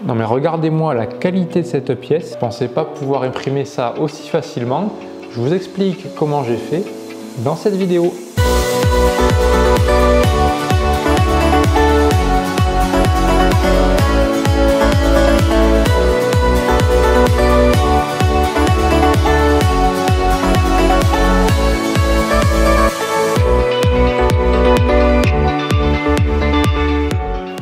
Non mais regardez-moi la qualité de cette pièce, je ne pensais pas pouvoir imprimer ça aussi facilement. Je vous explique comment j'ai fait dans cette vidéo.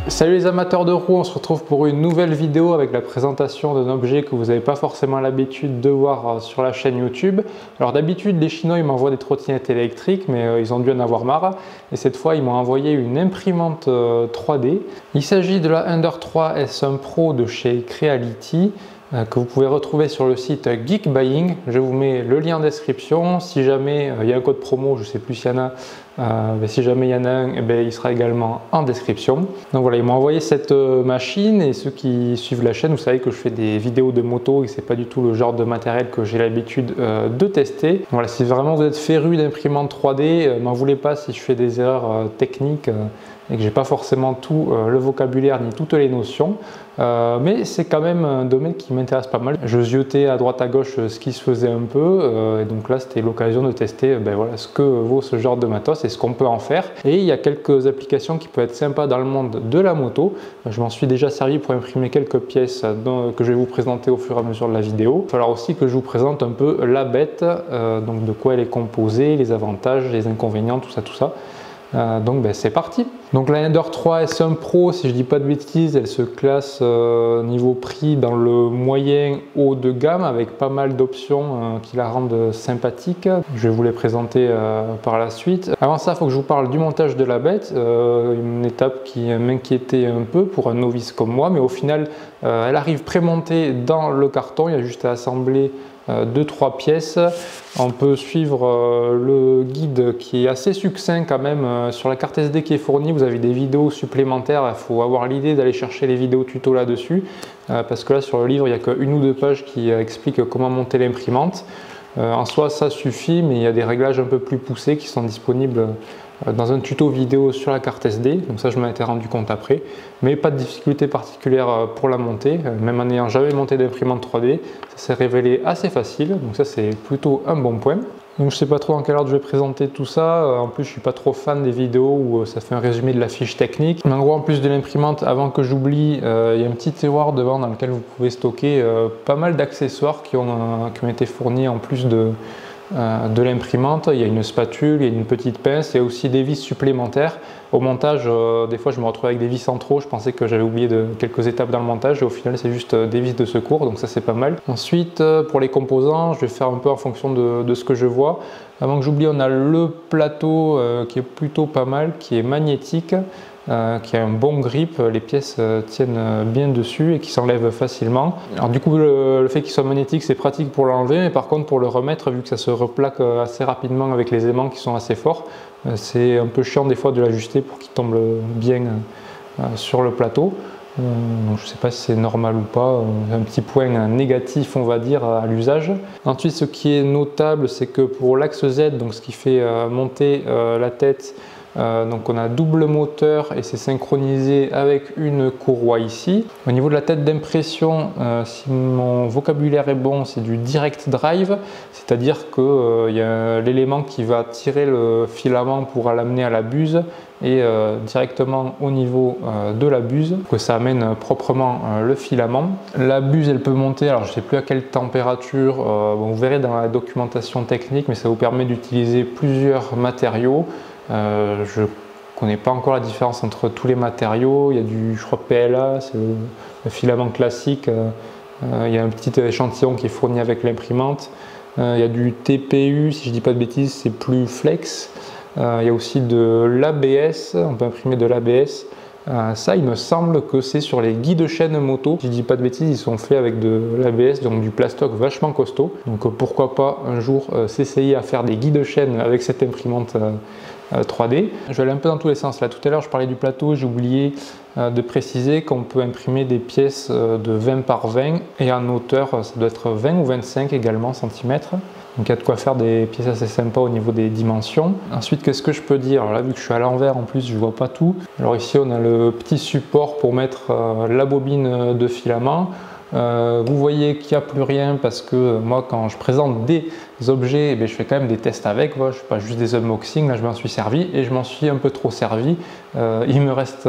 Salut les amateurs de roues, on se retrouve pour une nouvelle vidéo avec la présentation d'un objet que vous n'avez pas forcément l'habitude de voir sur la chaîne YouTube. Alors d'habitude les Chinois ils m'envoient des trottinettes électriques mais ils ont dû en avoir marre et cette fois ils m'ont envoyé une imprimante 3D. Il s'agit de la Ender 3 S1 Pro de chez Creality que vous pouvez retrouver sur le site Geekbuying. Je vous mets le lien en description. Si jamais il y a un code promo, je ne sais plus s'il y en a, mais si jamais il y en a un, il sera également en description. Donc voilà, ils m'ont envoyé cette machine et ceux qui suivent la chaîne, vous savez que je fais des vidéos de moto et c'est pas du tout le genre de matériel que j'ai l'habitude de tester. Donc voilà, si vraiment vous êtes féru d'imprimantes 3D, m'en voulez pas si je fais des erreurs techniques et que j'ai pas forcément tout le vocabulaire ni toutes les notions. Mais c'est quand même un domaine qui m'intéresse pas mal. Je ziotais à droite à gauche ce qui se faisait un peu et donc là c'était l'occasion de tester voilà, ce que vaut ce genre de matos et ce qu'on peut en faire. Et il y a quelques applications qui peuvent être sympas dans le monde de la moto. Je m'en suis déjà servi pour imprimer quelques pièces que je vais vous présenter au fur et à mesure de la vidéo. Il va falloir aussi que je vous présente un peu la bête, donc de quoi elle est composée, les avantages, les inconvénients, tout ça. Donc c'est parti. Donc la Ender 3 S1 Pro, si je dis pas de bêtises, elle se classe niveau prix dans le moyen haut de gamme avec pas mal d'options qui la rendent sympathique. Je vais vous les présenter par la suite. Avant ça, il faut que je vous parle du montage de la bête, une étape qui m'inquiétait un peu pour un novice comme moi, mais au final elle arrive prémontée dans le carton, il y a juste à assembler 2-3 pièces. On peut suivre le guide qui est assez succinct quand même sur la carte SD qui est fournie. Vous avez des vidéos supplémentaires, il faut avoir l'idée d'aller chercher les vidéos tuto là-dessus parce que là sur le livre il n'y a qu'une ou deux pages qui expliquent comment monter l'imprimante. En soi ça suffit, mais il y a des réglages un peu plus poussés qui sont disponibles dans un tuto vidéo sur la carte SD, donc ça je m'en étais rendu compte après, mais pas de difficulté particulière pour la monter, même en n'ayant jamais monté d'imprimante 3D, ça s'est révélé assez facile, donc ça c'est plutôt un bon point. Donc je sais pas trop dans quel ordre je vais présenter tout ça, en plus je suis pas trop fan des vidéos où ça fait un résumé de la fiche technique. Mais en gros en plus de l'imprimante, avant que j'oublie, il y a un petit tiroir devant dans lequel vous pouvez stocker pas mal d'accessoires qui ont été fournis en plus de l'imprimante. Il y a une spatule, il y a une petite pince, il y a aussi des vis supplémentaires. Au montage, des fois je me retrouve avec des vis en trop, je pensais que j'avais oublié quelques étapes dans le montage et au final c'est juste des vis de secours, donc ça c'est pas mal. Ensuite pour les composants, je vais faire un peu en fonction de ce que je vois. Avant que j'oublie, on a le plateau qui est plutôt pas mal, qui est magnétique, qui a un bon grip, les pièces tiennent bien dessus et qui s'enlèvent facilement. Alors du coup le fait qu'il soit magnétique c'est pratique pour l'enlever, mais par contre pour le remettre, vu que ça se replaque assez rapidement avec les aimants qui sont assez forts, c'est un peu chiant des fois de l'ajuster pour qu'il tombe bien sur le plateau. Donc je ne sais pas si c'est normal ou pas, un petit point négatif on va dire à l'usage. Ensuite ce qui est notable c'est que pour l'axe Z, donc ce qui fait monter la tête, donc on a double moteur et c'est synchronisé avec une courroie ici. Au niveau de la tête d'impression, si mon vocabulaire est bon, c'est du direct drive, c'est-à-dire qu'il y a l'élément qui va tirer le filament pour l'amener à la buse et directement au niveau de la buse, que ça amène proprement le filament. La buse elle peut monter, alors je ne sais plus à quelle température, vous verrez dans la documentation technique, mais ça vous permet d'utiliser plusieurs matériaux. Je ne connais pas encore la différence entre tous les matériaux. Il y a du, je crois, PLA, c'est le filament classique. Il y a un petit échantillon qui est fourni avec l'imprimante. Il y a du TPU, si je ne dis pas de bêtises, c'est plus flex. Il y a aussi de l'ABS, on peut imprimer de l'ABS. Ça, il me semble que c'est sur les guides chaîne moto. Si je dis pas de bêtises, ils sont faits avec de l'ABS, donc du plastoc vachement costaud. Donc pourquoi pas un jour s'essayer à faire des guides chaîne avec cette imprimante 3D. Je vais aller un peu dans tous les sens là. Tout à l'heure je parlais du plateau, j'ai oublié de préciser qu'on peut imprimer des pièces de 20 par 20 et en hauteur ça doit être 20 ou 25 également centimètres. Donc il y a de quoi faire des pièces assez sympas au niveau des dimensions. Ensuite, qu'est-ce que je peux dire? Alors là, vu que je suis à l'envers en plus, je vois pas tout. Alors ici on a le petit support pour mettre la bobine de filament. Vous voyez qu'il n'y a plus rien parce que moi quand je présente des objets, je fais quand même des tests avec, je ne fais pas juste des unboxings, là je m'en suis servi et je m'en suis un peu trop servi. Il me reste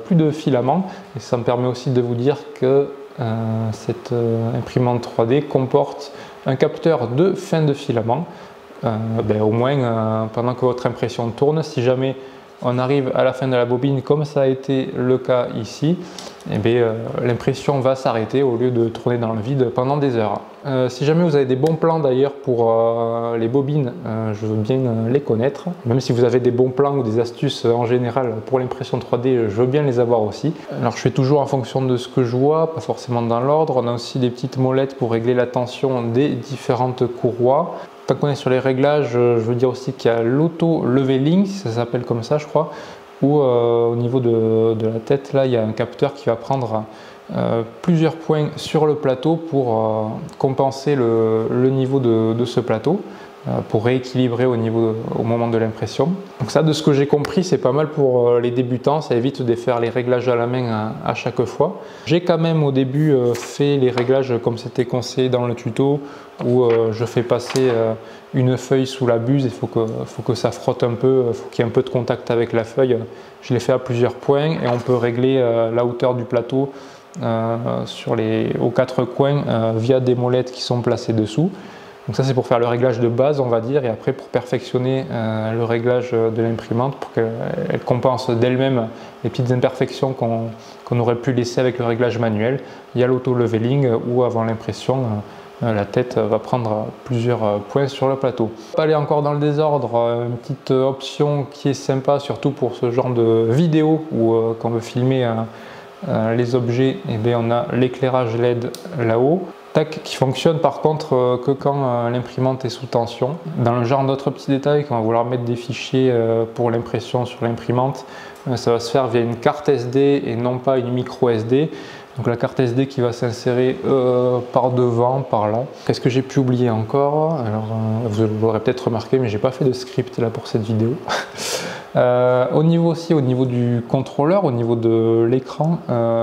plus de filament et ça me permet aussi de vous dire que cette imprimante 3D comporte un capteur de fin de filament. Au moins pendant que votre impression tourne, si jamais on arrive à la fin de la bobine comme ça a été le cas ici, l'impression va s'arrêter au lieu de tourner dans le vide pendant des heures. Si jamais vous avez des bons plans d'ailleurs pour les bobines, je veux bien les connaître. Même si vous avez des bons plans ou des astuces en général pour l'impression 3D, je veux bien les avoir aussi. Alors je fais toujours en fonction de ce que je vois, pas forcément dans l'ordre. On a aussi des petites molettes pour régler la tension des différentes courroies. Tant qu'on est sur les réglages, je veux dire aussi qu'il y a l'auto-leveling, si ça s'appelle comme ça je crois, où au niveau de la tête, là, il y a un capteur qui va prendre plusieurs points sur le plateau pour compenser le niveau de ce plateau, pour rééquilibrer au moment de l'impression. Donc ça, de ce que j'ai compris, c'est pas mal pour les débutants, ça évite de faire les réglages à la main à chaque fois. J'ai quand même au début fait les réglages comme c'était conseillé dans le tuto, où je fais passer une feuille sous la buse, il faut que ça frotte un peu, il faut qu'il y ait un peu de contact avec la feuille. Je l'ai fait à plusieurs points et on peut régler la hauteur du plateau aux quatre coins via des molettes qui sont placées dessous. Donc ça c'est pour faire le réglage de base on va dire, et après pour perfectionner le réglage de l'imprimante pour qu'elle compense d'elle-même les petites imperfections qu'on aurait pu laisser avec le réglage manuel. Il y a l'auto-leveling où avant l'impression la tête va prendre plusieurs points sur le plateau. Pas aller encore dans le désordre, une petite option qui est sympa surtout pour ce genre de vidéo où quand on veut filmer les objets, on a l'éclairage LED là-haut. Qui fonctionne par contre que quand l'imprimante est sous tension. Dans le genre d'autres petits détails, quand on va vouloir mettre des fichiers pour l'impression sur l'imprimante, ça va se faire via une carte SD et non pas une micro SD. Donc la carte SD qui va s'insérer par devant, par là. Qu'est-ce que j'ai pu oublier encore? Alors vous l'aurez peut-être remarqué, mais j'ai pas fait de script là pour cette vidéo. Au niveau du contrôleur, au niveau de l'écran,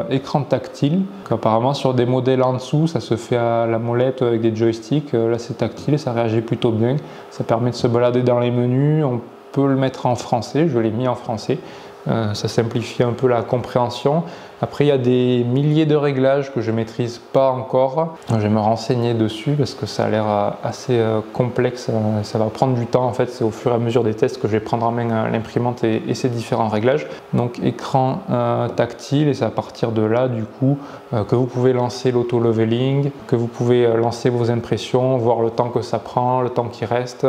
écran tactile. Donc, apparemment sur des modèles en dessous, ça se fait à la molette avec des joysticks. Là c'est tactile, ça réagit plutôt bien. Ça permet de se balader dans les menus. On peut le mettre en français, je l'ai mis en français. Ça simplifie un peu la compréhension. Après il y a des milliers de réglages que je ne maîtrise pas encore. Je vais me renseigner dessus parce que ça a l'air assez complexe. Ça va prendre du temps en fait. C'est au fur et à mesure des tests que je vais prendre en main l'imprimante et ses différents réglages. Donc écran tactile, et c'est à partir de là du coup que vous pouvez lancer l'auto-leveling, que vous pouvez lancer vos impressions, voir le temps que ça prend, le temps qui reste.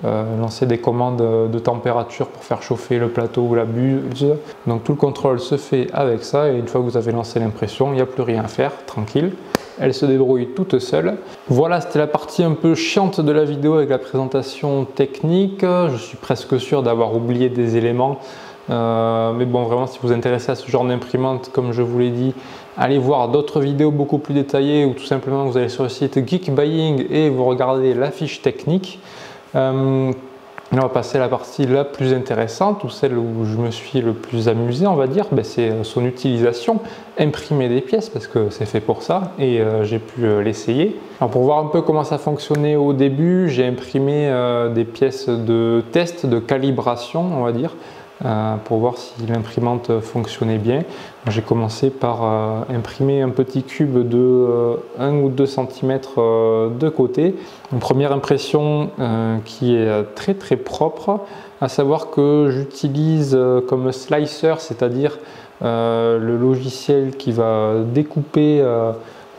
Lancer des commandes de température pour faire chauffer le plateau ou la buse. Donc tout le contrôle se fait avec ça, et une fois que vous avez lancé l'impression, il n'y a plus rien à faire, tranquille. Elle se débrouille toute seule. Voilà, c'était la partie un peu chiante de la vidéo avec la présentation technique. Je suis presque sûr d'avoir oublié des éléments. Mais bon, vraiment, si vous vous intéressez à ce genre d'imprimante, comme je vous l'ai dit, allez voir d'autres vidéos beaucoup plus détaillées, ou tout simplement vous allez sur le site Geekbuying et vous regardez la fiche technique. On va passer à la partie la plus intéressante, ou celle où je me suis le plus amusé, on va dire, c'est son utilisation, imprimer des pièces, parce que c'est fait pour ça, et j'ai pu l'essayer. Alors pour voir un peu comment ça fonctionnait au début, j'ai imprimé des pièces de test, de calibration, on va dire, pour voir si l'imprimante fonctionnait bien. J'ai commencé par imprimer un petit cube de 1 ou 2 cm de côté. Une première impression qui est très très propre, à savoir que j'utilise comme slicer, c'est-à-dire le logiciel qui va découper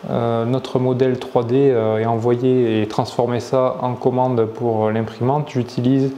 notre modèle 3D et envoyer et transformer ça en commande pour l'imprimante. J'utilise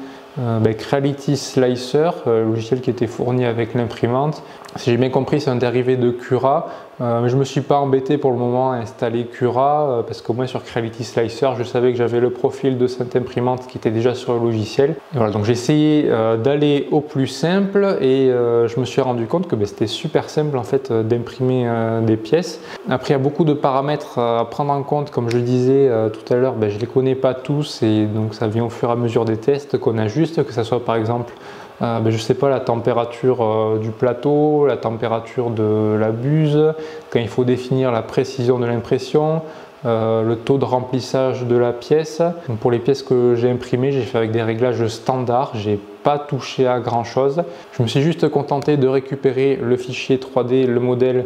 Creality Slicer, logiciel qui était fourni avec l'imprimante. Si j'ai bien compris, c'est un dérivé de Cura. Mais je ne me suis pas embêté pour le moment à installer Cura parce qu'au moins sur Creality Slicer, je savais que j'avais le profil de cette imprimante qui était déjà sur le logiciel. Et voilà, donc j'ai essayé d'aller au plus simple et je me suis rendu compte que c'était super simple en fait d'imprimer des pièces. Après, il y a beaucoup de paramètres à prendre en compte, comme je le disais tout à l'heure, je ne les connais pas tous et donc ça vient au fur et à mesure des tests qu'on ajuste, que ce soit par exemple je sais pas, la température du plateau, la température de la buse, quand il faut définir la précision de l'impression, le taux de remplissage de la pièce. Donc pour les pièces que j'ai imprimées, j'ai fait avec des réglages standards, j'ai pas touché à grand chose. Je me suis juste contenté de récupérer le fichier 3D, le modèle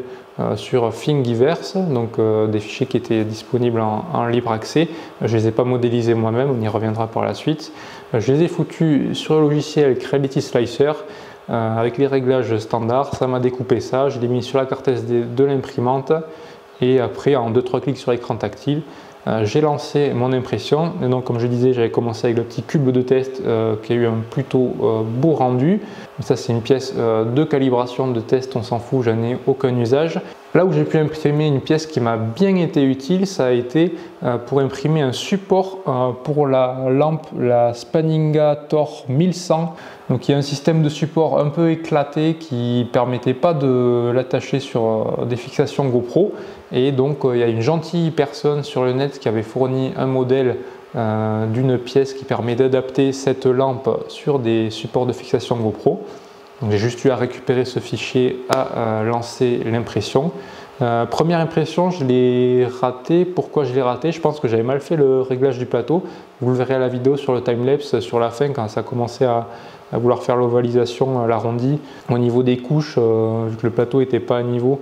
sur Thingiverse, donc des fichiers qui étaient disponibles en libre accès. Je les ai pas modélisés moi-même, on y reviendra par la suite. Je les ai foutus sur le logiciel Creality Slicer avec les réglages standards. Ça m'a découpé ça, je l'ai mis sur la carte SD de l'imprimante et après en 2-3 clics sur l'écran tactile, j'ai lancé mon impression. Et donc comme je disais, j'avais commencé avec le petit cube de test qui a eu un plutôt beau rendu. Ça c'est une pièce de calibration de test, on s'en fout, j'en ai aucun usage. Là où j'ai pu imprimer une pièce qui m'a bien été utile, ça a été pour imprimer un support pour la lampe, la Spanninga Tor 1100. Donc il y a un système de support un peu éclaté qui ne permettait pas de l'attacher sur des fixations GoPro. Et donc il y a une gentille personne sur le net qui avait fourni un modèle d'une pièce qui permet d'adapter cette lampe sur des supports de fixation GoPro. J'ai juste eu à récupérer ce fichier, à lancer l'impression. Première impression, je l'ai raté. Pourquoi je l'ai raté? Je pense que j'avais mal fait le réglage du plateau. Vous le verrez à la vidéo sur le timelapse sur la fin quand ça a commencé à vouloir faire l'ovalisation, l'arrondi. Au niveau des couches, vu que le plateau n'était pas à niveau,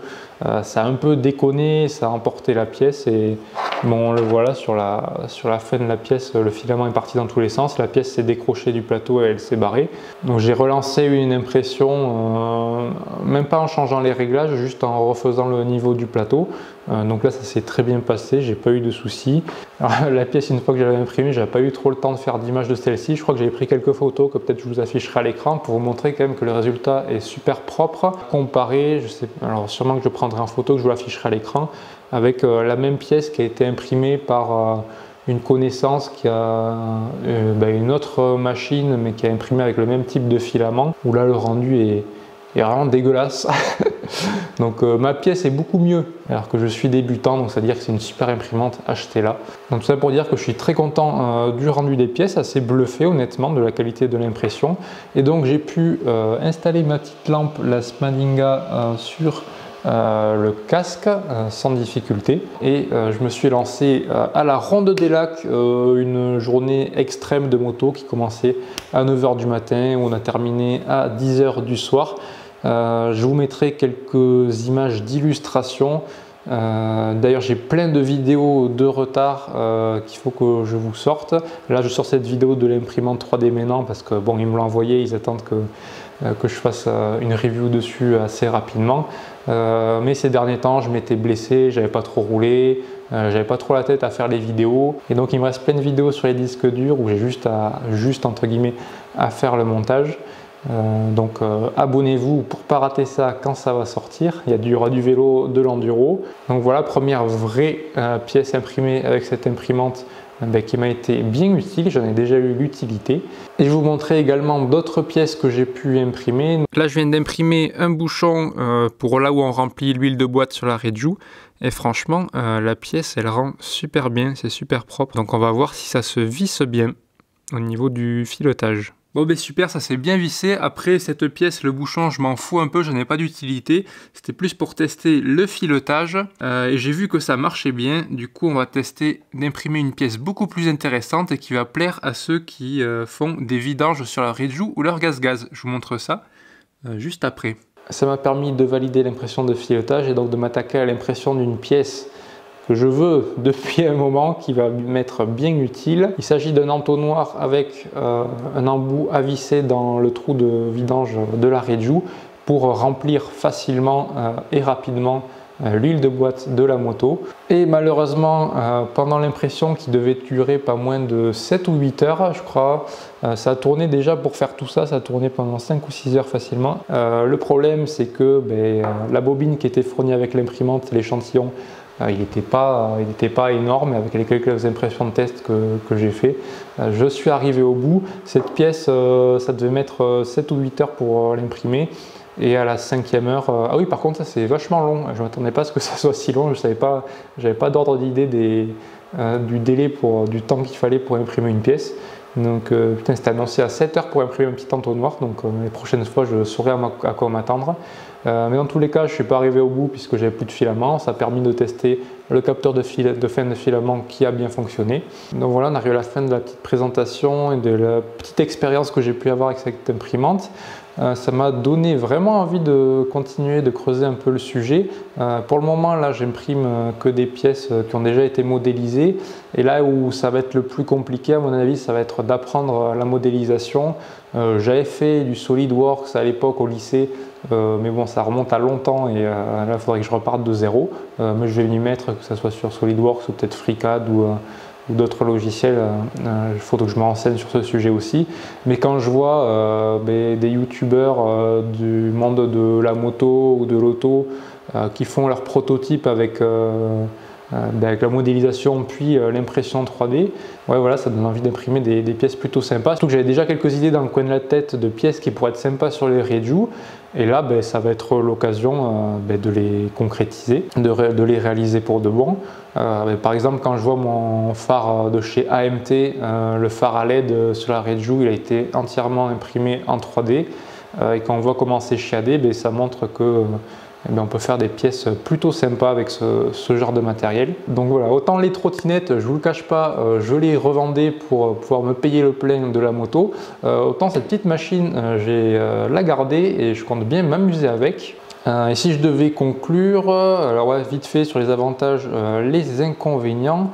ça a un peu déconné, ça a emporté la pièce et bon, on le voit là sur la fin de la pièce, le filament est parti dans tous les sens, la pièce s'est décrochée du plateau et elle s'est barrée. Donc j'ai relancé une impression, même pas en changeant les réglages, juste en refaisant le niveau du plateau. Donc là ça s'est très bien passé, j'ai pas eu de soucis. Alors, la pièce, une fois que j'avais imprimée, j'avais pas eu trop le temps de faire d'image de celle-ci. Je crois que j'avais pris quelques photos que peut-être je vous afficherai à l'écran pour vous montrer quand même que le résultat est super propre. Comparé, je sais, alors sûrement que je prendrai en photo, que je vous l'afficherai à l'écran, avec la même pièce qui a été imprimée par une connaissance qui a une autre machine mais qui a imprimé avec le même type de filament, où là le rendu est vraiment dégueulasse. Donc ma pièce est beaucoup mieux alors que je suis débutant, donc c'est à dire que c'est une super imprimante, achetez-la. Donc tout ça pour dire que je suis très content du rendu des pièces, assez bluffé honnêtement de la qualité de l'impression. Et donc j'ai pu installer ma petite lampe, la Spanninga, sur le casque sans difficulté et je me suis lancé à la Ronde des Lacs, une journée extrême de moto qui commençait à 9 h du matin, où on a terminé à 10 h du soir. Je vous mettrai quelques images d'illustration. D'ailleurs j'ai plein de vidéos de retard qu'il faut que je vous sorte. Là je sors cette vidéo de l'imprimante 3D maintenant parce que bon, ils me l'ont envoyé, ils attendent que je fasse une review dessus assez rapidement. Mais ces derniers temps je m'étais blessé, j'avais pas trop roulé, j'avais pas trop la tête à faire les vidéos et donc il me reste plein de vidéos sur les disques durs où j'ai juste entre guillemets à faire le montage. Donc abonnez-vous pour pas rater ça quand ça va sortir. Il y aura du vélo, de l'enduro. Donc voilà, première vraie pièce imprimée avec cette imprimante qui m'a été bien utile, j'en ai déjà eu l'utilité. Et je vous montrer également d'autres pièces que j'ai pu imprimer. Là je viens d'imprimer un bouchon pour là où on remplit l'huile de boîte sur la Reju. Et franchement la pièce elle rend super bien, c'est super propre. Donc on va voir si ça se visse bien au niveau du filetage. Bon ben super, ça s'est bien vissé. Après cette pièce, le bouchon, je m'en fous un peu, j'en ai pas d'utilité. C'était plus pour tester le filetage. Et j'ai vu que ça marchait bien. Du coup, on va tester d'imprimer une pièce beaucoup plus intéressante et qui va plaire à ceux qui font des vidanges sur leur Reju ou leur gaz-gaz. Je vous montre ça juste après. Ça m'a permis de valider l'impression de filetage et donc de m'attaquer à l'impression d'une pièce que je veux depuis un moment, qui va m'être bien utile. Il s'agit d'un entonnoir avec un embout à visser dans le trou de vidange de la Reju pour remplir facilement et rapidement l'huile de boîte de la moto. Et malheureusement, pendant l'impression qui devait durer pas moins de 7 ou 8 heures, je crois, ça a tourné déjà pour faire tout ça, ça a tourné pendant 5 ou 6 heures facilement. Le problème, c'est que la bobine qui était fournie avec l'imprimante, l'échantillon, il n'était pas énorme avec les quelques impressions de test que j'ai fait. Je suis arrivé au bout. Cette pièce, ça devait mettre 7 ou 8 heures pour l'imprimer. Et à la 5e heure, ah oui, par contre, ça c'est vachement long. Je ne m'attendais pas à ce que ça soit si long. Je n'avais pas d'ordre d'idée du délai du temps qu'il fallait pour imprimer une pièce. Donc, putain, c'était annoncé à 7 heures pour imprimer un petit entonnoir. Donc, les prochaines fois, je saurai à quoi m'attendre. Mais dans tous les cas, je ne suis pas arrivé au bout puisque j'avais plus de filament. Ça a permis de tester le capteur de fin de filament qui a bien fonctionné. Donc voilà, on arrive à la fin de la petite présentation et de la petite expérience que j'ai pu avoir avec cette imprimante. Ça m'a donné vraiment envie de continuer de creuser un peu le sujet. Pour le moment, là, j'imprime que des pièces qui ont déjà été modélisées. Et là où ça va être le plus compliqué, à mon avis, ça va être d'apprendre la modélisation. J'avais fait du SolidWorks à l'époque au lycée, mais bon, ça remonte à longtemps et là, il faudrait que je reparte de zéro. Mais je vais m'y mettre, que ce soit sur SolidWorks ou peut-être FreeCAD ou d'autres logiciels. Il faut que je me renseigne sur ce sujet aussi. Mais quand je vois des youtubeurs du monde de la moto ou de l'auto qui font leurs prototypes avec la modélisation puis l'impression 3D, ouais, voilà, ça donne envie d'imprimer des pièces plutôt sympas. Surtout que j'avais déjà quelques idées dans le coin de la tête de pièces qui pourraient être sympas sur les Reju. Et là, ça va être l'occasion de les concrétiser, de les réaliser pour de bon. Par exemple, quand je vois mon phare de chez AMT, le phare à LED sur la Reju, il a été entièrement imprimé en 3D. Et quand on voit comment c'est chiadé, ça montre que on peut faire des pièces plutôt sympas avec ce genre de matériel. Donc voilà, autant les trottinettes, je ne vous le cache pas, je les revendais pour pouvoir me payer le plein de la moto, autant cette petite machine, j'ai la gardée et je compte bien m'amuser avec. Et si je devais conclure, alors ouais, vite fait sur les avantages, les inconvénients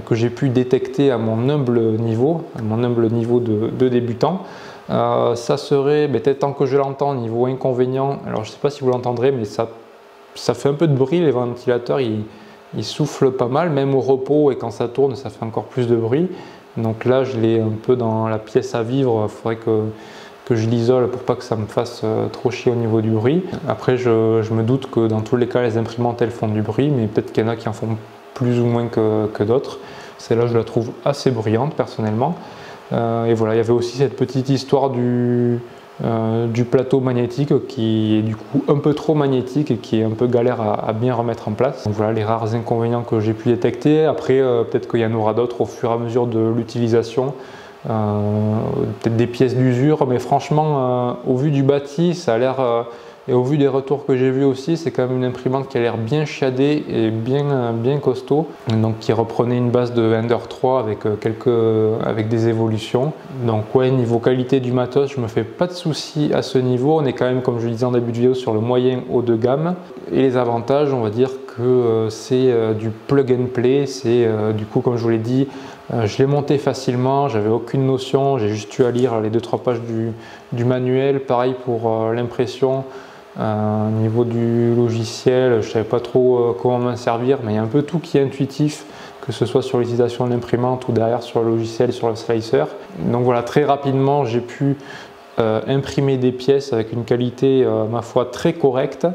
que j'ai pu détecter à mon humble niveau, de débutant. Ça serait, peut-être tant que je l'entends, niveau inconvénient, alors je ne sais pas si vous l'entendrez, mais ça fait un peu de bruit, les ventilateurs ils soufflent pas mal, même au repos, et quand ça tourne ça fait encore plus de bruit. Donc là je l'ai un peu dans la pièce à vivre, il faudrait que je l'isole pour pas que ça me fasse trop chier au niveau du bruit. Après je me doute que dans tous les cas les imprimantes elles font du bruit, mais peut-être qu'il y en a qui en font plus ou moins que d'autres. Celle-là je la trouve assez bruyante personnellement. Et voilà, il y avait aussi cette petite histoire du plateau magnétique qui est du coup un peu trop magnétique et qui est un peu galère à bien remettre en place. Donc voilà les rares inconvénients que j'ai pu détecter. Après, peut-être qu'il y en aura d'autres au fur et à mesure de l'utilisation. Peut-être des pièces d'usure, mais franchement, au vu du bâti, ça a l'air... et au vu des retours que j'ai vus aussi, c'est quand même une imprimante qui a l'air bien chiadée et bien costaud. Donc qui reprenait une base de Ender 3 avec des évolutions. Donc ouais, niveau qualité du matos, je me fais pas de soucis à ce niveau. On est quand même, comme je le disais en début de vidéo, sur le moyen haut de gamme. Et les avantages, on va dire que c'est du plug and play. C'est du coup, comme je vous l'ai dit, je l'ai monté facilement, j'avais aucune notion, j'ai juste eu à lire les 2-3 pages du manuel. Pareil pour l'impression. Au niveau du logiciel, je ne savais pas trop comment m'en servir, mais il y a un peu tout qui est intuitif, que ce soit sur l'utilisation de l'imprimante ou derrière sur le logiciel, sur le slicer. Donc voilà, très rapidement, j'ai pu imprimer des pièces avec une qualité, ma foi, très correcte,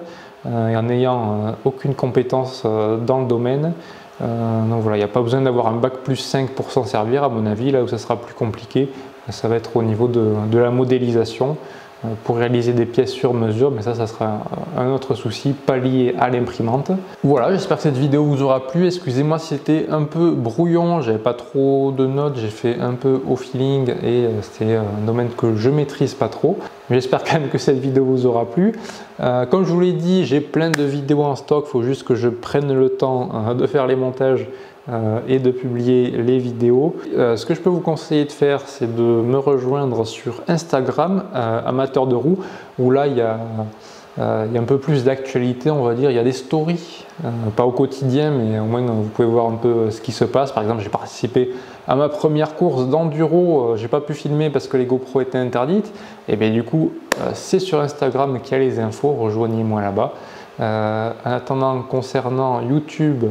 et en n'ayant aucune compétence dans le domaine. Donc voilà, il n'y a pas besoin d'avoir un bac+5 pour s'en servir, à mon avis. Là où ça sera plus compliqué, ça va être au niveau de la modélisation pour réaliser des pièces sur mesure, mais ça sera un autre souci, pas lié à l'imprimante. Voilà, j'espère que cette vidéo vous aura plu. Excusez-moi si c'était un peu brouillon, j'avais pas trop de notes, j'ai fait un peu au feeling et c'était un domaine que je maîtrise pas trop. J'espère quand même que cette vidéo vous aura plu. Comme je vous l'ai dit, j'ai plein de vidéos en stock, il faut juste que je prenne le temps de faire les montages et de publier les vidéos. Ce que je peux vous conseiller de faire, c'est de me rejoindre sur Instagram, amateur de roues, où là il y a un peu plus d'actualité, on va dire. Il y a des stories, pas au quotidien, mais au moins vous pouvez voir un peu ce qui se passe. Par exemple, j'ai participé à ma première course d'enduro, j'ai pas pu filmer parce que les GoPro étaient interdites, et bien du coup c'est sur Instagram qu'il y a les infos, rejoignez-moi là-bas. En attendant, concernant YouTube,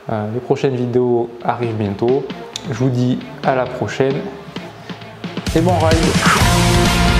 les prochaines vidéos arrivent bientôt. Je vous dis à la prochaine et bon ride!